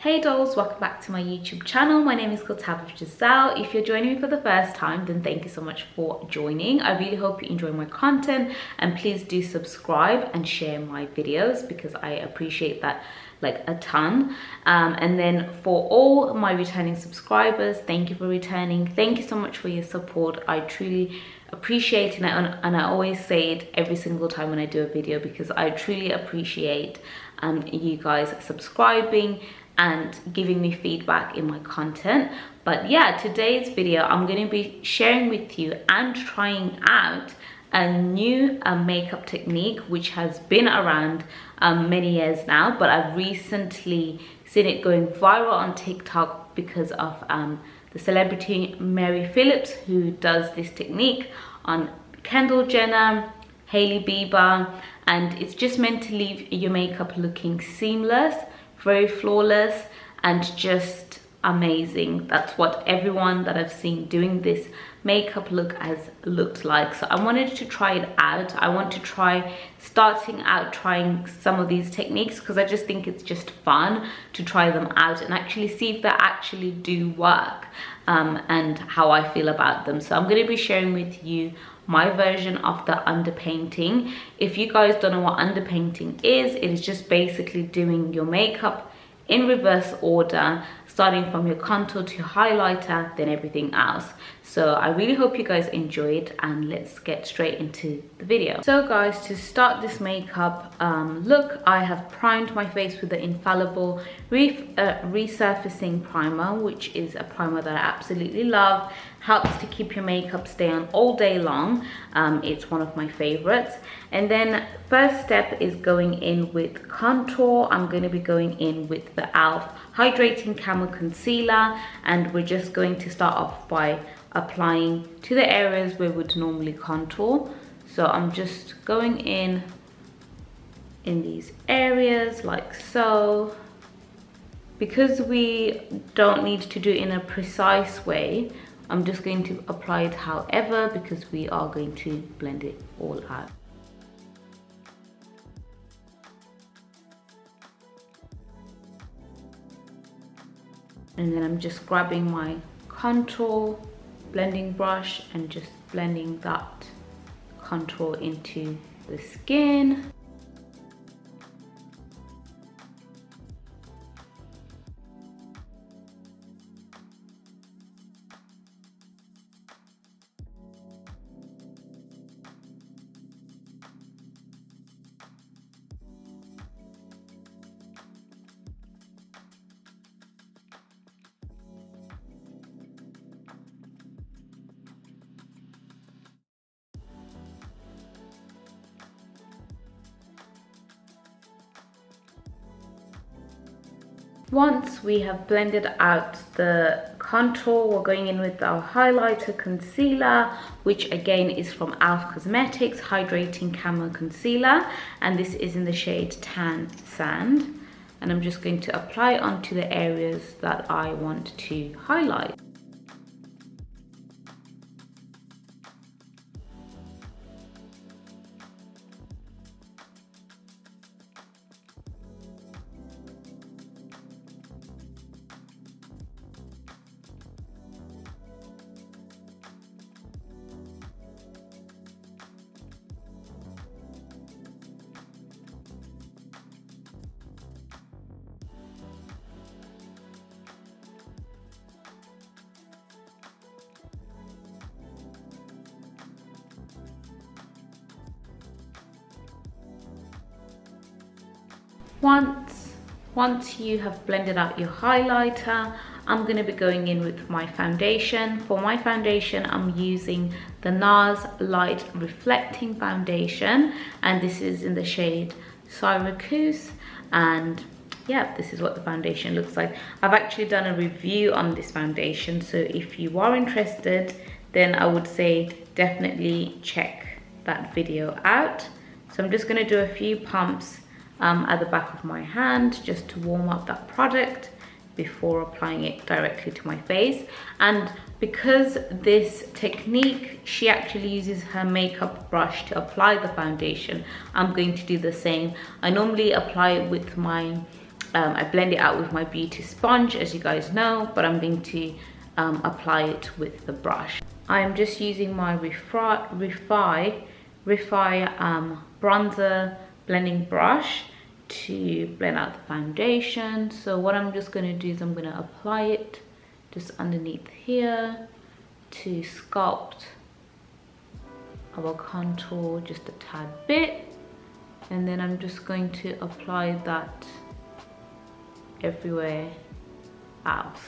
Hey dolls, welcome back to my YouTube channel. My name is 𝘠𝘪𝘥𝘪𝘴. If you're joining me for the first time, then thank you so much for joining. I really hope you enjoy my content, and please do subscribe and share my videos because I appreciate that like a ton. And then for all my returning subscribers, thank you for returning. Thank you so much for your support. I truly appreciate it, and I always say it every single time when I do a video because I truly appreciate you guys subscribing and giving me feedback in my content. But yeah, today's video I'm going to be sharing with you and trying out a new makeup technique which has been around many years now, but I've recently seen it going viral on TikTok because of the celebrity Mary Phillips, who does this technique on Kendall Jenner, Hailey Bieber, and it's just meant to leave your makeup looking seamless, very flawless, and just amazing. That's what everyone that I've seen doing this makeup look has looked like. So I wanted to try it out. I want to try trying some of these techniques because I just think it's just fun to try them out and actually see if they actually do work, and how I feel about them. So I'm going to be sharing with you my version of the underpainting. If you guys don't know what underpainting is, it is just basically doing your makeup in reverse order, starting from your contour to your highlighter, then everything else. So I really hope you guys enjoy it, and let's get straight into the video. So guys, to start this makeup look, I have primed my face with the Infallible Resurfacing Primer, which is a primer that I absolutely love. Helps to keep your makeup stay on all day long. It's one of my favorites. And then first step is going in with contour. I'm going to be going in with the e.l.f. Hydrating Camo Concealer, and we're just going to start off by applying to the areas where we would normally contour. So I'm just going in these areas like so. Because we don't need to do it in a precise way, I'm just going to apply it however, because we are going to blend it all out. And then I'm just grabbing my contour blending brush and just blending that contour into the skin. Once we have blended out the contour, we're going in with our highlighter concealer, which again is from e.l.f. Cosmetics Hydrating Camo Concealer, and this is in the shade Tan Sand. And I'm just going to apply it onto the areas that I want to highlight. Once you have blended out your highlighter, I'm going to be going in with my foundation. For my foundation, I'm using the Nars Light Reflecting Foundation, and this is in the shade Syracuse. And yeah, this is what the foundation looks like. I've actually done a review on this foundation, so if you are interested, then I would say definitely check that video out. So I'm just going to do a few pumps at the back of my hand just to warm up that product before applying it directly to my face. And because this technique, she actually uses her makeup brush to apply the foundation, I'm going to do the same. I normally apply it with my I blend it out with my beauty sponge, as you guys know, but I'm going to apply it with the brush. I'm just using my 𝘱𝘳𝘀𝘃 bronzer blending brush to blend out the foundation. So what I'm just going to do is I'm going to apply it just underneath here to sculpt our contour just a tad bit, and then I'm just going to apply that everywhere else.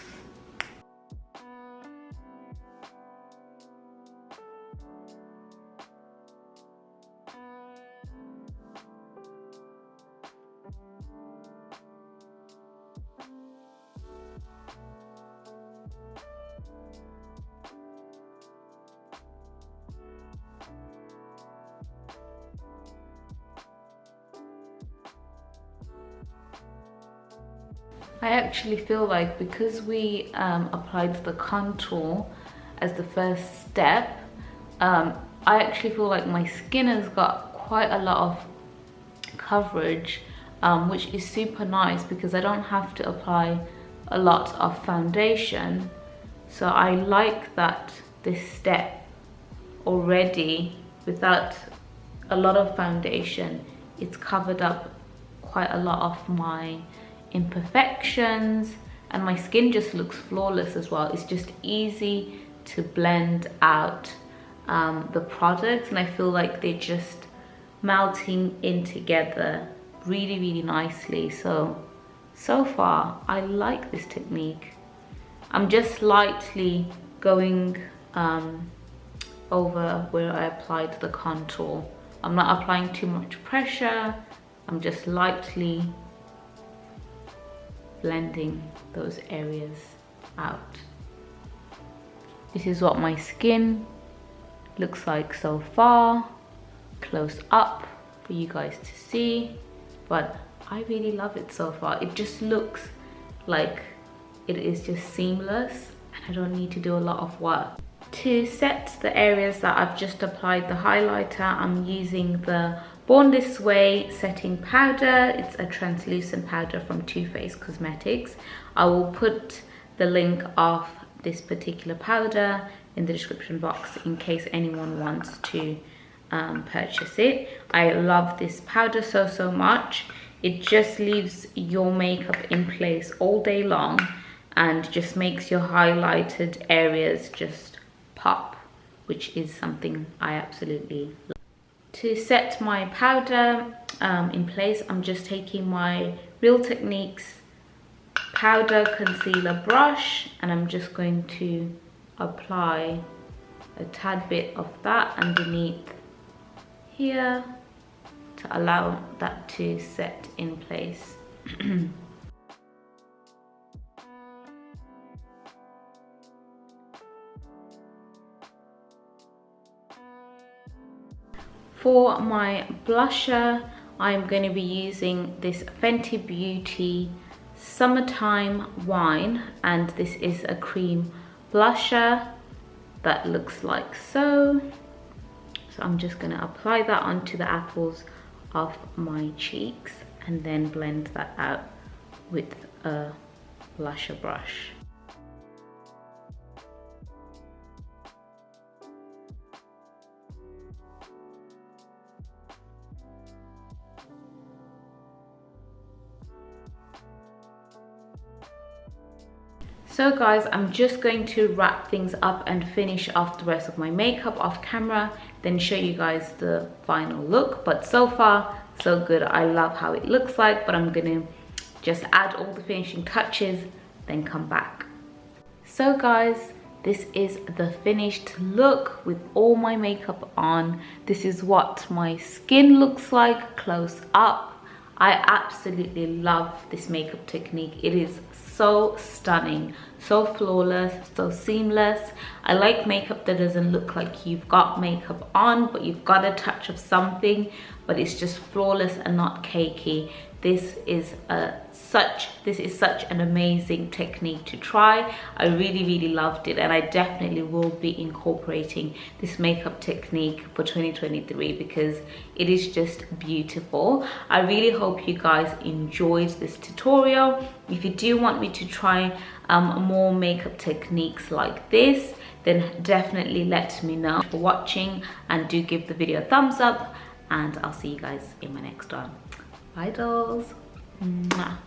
I actually feel like because we applied the contour as the first step, I actually feel like my skin has got quite a lot of coverage, which is super nice because I don't have to apply a lot of foundation. So I like that this step already, without a lot of foundation, it's covered up quite a lot of my imperfections, and my skin just looks flawless as well. It's just easy to blend out the products, and I feel like they're just melting in together really nicely. So far I like this technique. I'm just lightly going over where I applied the contour. I'm not applying too much pressure, I'm just lightly blending those areas out. This is what my skin looks like so far, close up for you guys to see, but I really love it so far. It just looks like it is just seamless and I don't need to do a lot of work. To set the areas that I've just applied the highlighter, I'm using the Born This Way setting powder. It's a translucent powder from Too Faced Cosmetics. I will put the link of this particular powder in the description box in case anyone wants to purchase it. I love this powder so much. It just leaves your makeup in place all day long and just makes your highlighted areas just pop, which is something I absolutely love. To set my powder in place, I'm just taking my Real Techniques powder concealer brush and I'm just going to apply a tad bit of that underneath here to allow that to set in place. For my blusher, I'm going to be using this Fenty Beauty Summertime Wine, and this is a cream blusher that looks like so. So I'm just going to apply that onto the apples of my cheeks and then blend that out with a blusher brush. So guys, I'm just going to wrap things up and finish off the rest of my makeup off camera, then show you guys the final look. But so far, so good. I love how it looks like, but I'm gonna just add all the finishing touches, then come back. So guys, this is the finished look with all my makeup on. This is what my skin looks like close up. I absolutely love this makeup technique. It is so stunning, so flawless, so seamless. I like makeup that doesn't look like you've got makeup on, but you've got a touch of something, but it's just flawless and not cakey. this is such an amazing technique to try. I really loved it, and I definitely will be incorporating this makeup technique for 2023 because it is just beautiful. I really hope you guys enjoyed this tutorial. If you do want me to try more makeup techniques like this, then definitely let me know. For watching, and do give the video a thumbs up, and I'll see you guys in my next one. Bye dolls. Mwah.